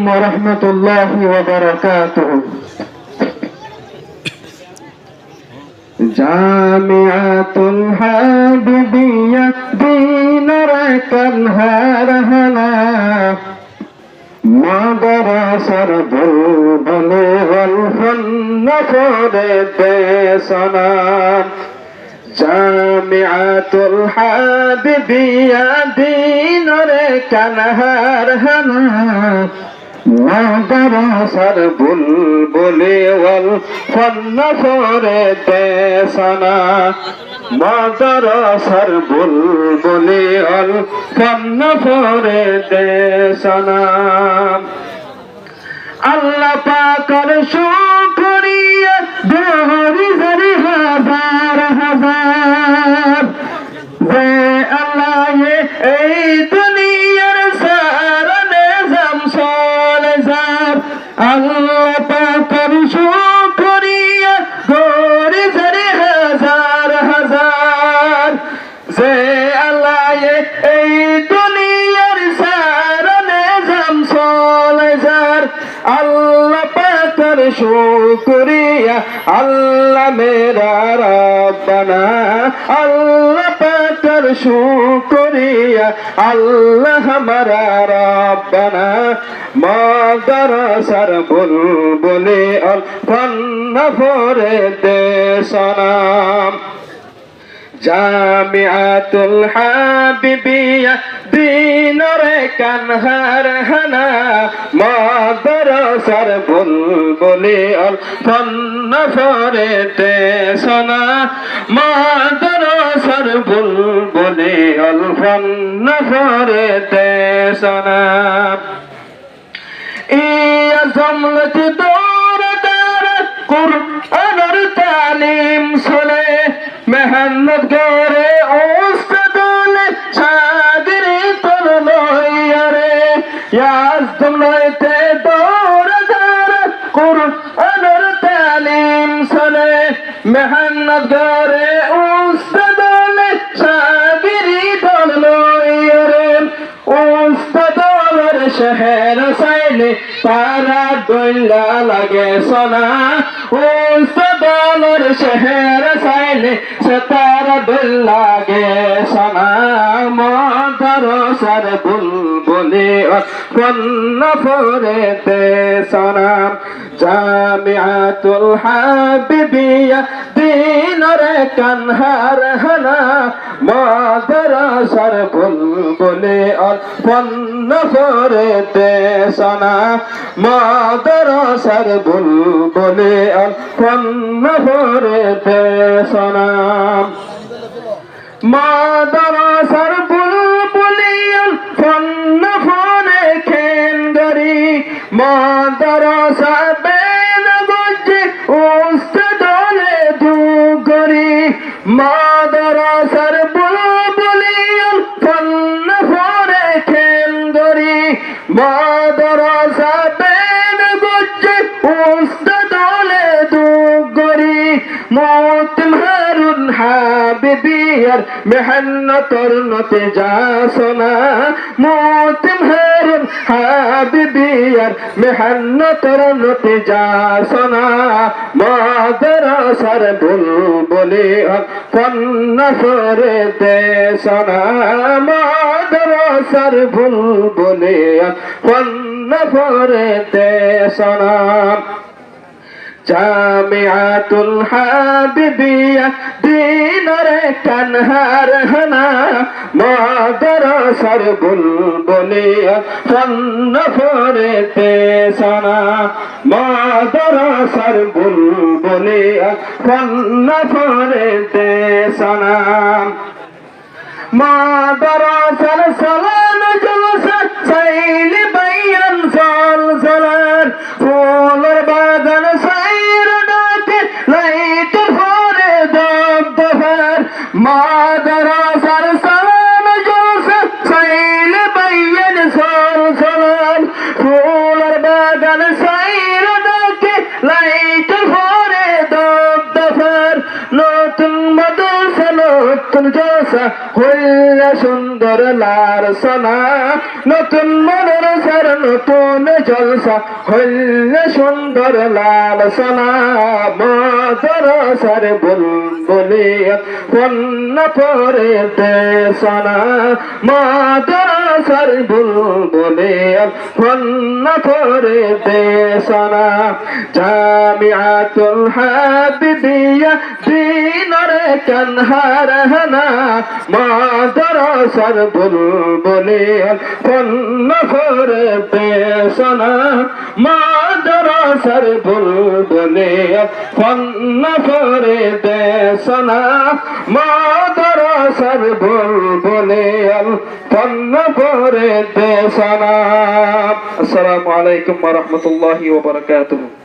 ورحمة الله وبركاته. জামিআতুল হাবিবিয়া দিনার কানহারহানা মাদ্রাসার বুলবুলে ওয়াল ফান্ন ফরেতে সালাম। জামিআতুল হাবিবিয়া দিনার কানহারহানা মাদ্রাসার বুলবুলে ওয়াল ফান্ন ফরেতে সালাম। মাদ্রাসার বুলবুলে ওয়াল ফান্ন ফরেতে সালাম। আল্লাহ পাকের শুকরিয়া দোহরি জারি হাজার হাজার। যে আল্লাহ এই দুনিয়ার সারা নিজাম চলে যার। আল্লাহ পাকের শুকরিয়া দোহরি জারি হাজার হাজার। যে আল্লাহ এই দুনিয়ার সারা নিজাম চলে যার। আল্লাহ পাকের শুকরিয়া আল্লাহ মেরা রব্বানা। আল্লাহ পাকের শুকরিয়া আল্লাহ হামারা রব্বানা। মাদ্রাসার বুলবুলে ওয়াল ফান্ন ফরেতে সালাম। জামিআতুল হাবিবিয়া দিনার কানহারহানা মাদ্রাসার বুলবুলে ওয়াল ফান্ন ফরেতে সালাম। মাদ্রাসার বুলবুলে ওয়াল ফান্ন ফরেতে সালাম। ইয়া জমলত দৌরদার কুরআনের তালিম চলে। মেহনত করে উস্তাদুলে শাগিরি তোর লইয়ারে। ইয়াজ দুলইতে দৌরদার কুরআনের তালিম চলে। মেহনত করে উস্তাদুলে শাগিরি তোর লইয়ারে। উস্তাদুলের শহর সাইলে তারা দইলা লাগে সোনা। উস্তাদুলের শহর সাইলে সে তারা দইল লাগে সোনা। মাদ্রাসার বুলবুলে ওয়াল ফান্ন ফরেতে সালাম। জামিআতুল হাবিবিয়া দিনার কানহারহানা মাদ্রাসার বুলবুলে ওয়াল ফান্ন ফরেতে সালাম। মাদ্রাসার বুলবুলে ওয়াল ফান্ন ফরেতে সালাম। মাদ্রাসার বুলবুলে ওয়াল ফান্ন ফরে খেনগরি। মাদ্রাসা বেন গজ্জে উস্তাদলে দুগরি। মাদ্রাসার বুলবুলে ওয়াল ফান্ন ফরে খেনগরি। মাদ্রাসা বেন গজ্জে উস্তাদলে দুগরি। মোতিম হারুন হাবিবিয়ার মেহনতর নতিজা সোনা। মোতিম হারুন হাবিবিয়ার মেহনতর নতিজা সোনা। মাদ্রাসার বুলবুলে ওয়াল ফান্ন ফরেতে সালাম। মাদ্রাসার বুলবুলে ওয়াল ফান্ন ফরেতে সালাম। জামিআতুল হাবিবিয়া দিনার কানহারহানা মাদ্রাসার বুলবুলে ওয়াল ফান্ন ফরেতে সালাম। মাদ্রাসার বুলবুলে ওয়াল ফান্ন ফরেতে সালাম। মাদ্রাসার সালাম জলসা সাইলি বায়ান জলজালার। ফুলের বাগান সাইর ডাকে লাইট ফরে দবদবার। মাদ্রাসার সালাম জলসা সাইলি বায়ান জলজালার। ফুলের বাগান সাইর ডাকে লাইট ফরে দবদবার। নতুন মাদ্রাসা নতুন জলসা জলসা হইলে সুন্দর লালসনা নতুন মাদ্রাসার নতুন জলসা হইলে সুন্দর লালসনা মাদ্রাসার বুলবুলি ফন্ন পরে দেশনা মাদ্রাসার বুলবুলি ফন্ন পরে দেশনা জামিআতুল হাবিবিয়া দিনারে কানহারহানা মাদ্রাসার বুলবুলি ফন্ন পরে দেশনা মাদ্রাসার বুলবুলি ফন্ন পরে দেশনা মাদ্রাসার বুলবুলি ফন্ন পরে দেশনা। আসসালামু আলাইকুম ওয়া রাহমাতুল্লাহি ওয়া বারাকাতুহু।